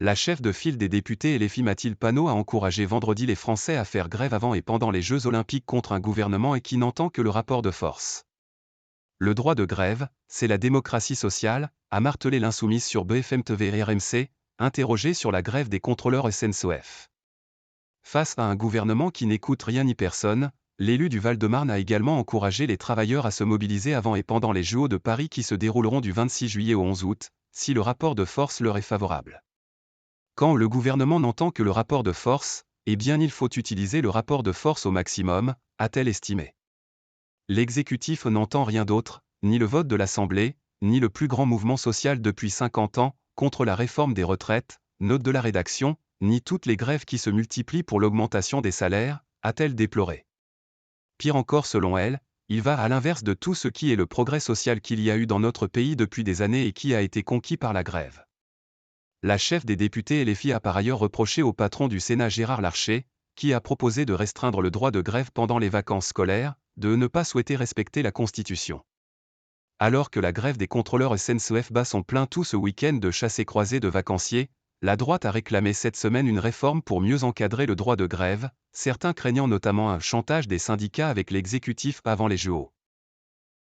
La chef de file des députés LFI Mathilde Panot a encouragé vendredi les Français à faire grève avant et pendant les Jeux Olympiques contre un gouvernement et qui n'entend que le rapport de force. Le droit de grève, c'est la démocratie sociale, a martelé l'insoumise sur BFM TV et RMC, interrogé sur la grève des contrôleurs SNCF. Face à un gouvernement qui n'écoute rien ni personne, l'élu du Val-de-Marne a également encouragé les travailleurs à se mobiliser avant et pendant les JO de Paris qui se dérouleront du 26 juillet au 11 août, si le rapport de force leur est favorable. Quand le gouvernement n'entend que le rapport de force, eh bien il faut utiliser le rapport de force au maximum, a-t-elle estimé. L'exécutif n'entend rien d'autre, ni le vote de l'Assemblée, ni le plus grand mouvement social depuis 50 ans, contre la réforme des retraites, note de la rédaction, ni toutes les grèves qui se multiplient pour l'augmentation des salaires, a-t-elle déploré. Pire encore selon elle, il va à l'inverse de tout ce qui est le progrès social qu'il y a eu dans notre pays depuis des années et qui a été conquis par la grève. La chef des députés LFI a par ailleurs reproché au patron du Sénat Gérard Larcher, qui a proposé de restreindre le droit de grève pendant les vacances scolaires, de ne pas souhaiter respecter la Constitution. Alors que la grève des contrôleurs SNCF bat son plein tout ce week-end de chassés-croisés de vacanciers, la droite a réclamé cette semaine une réforme pour mieux encadrer le droit de grève, certains craignant notamment un chantage des syndicats avec l'exécutif avant les JO.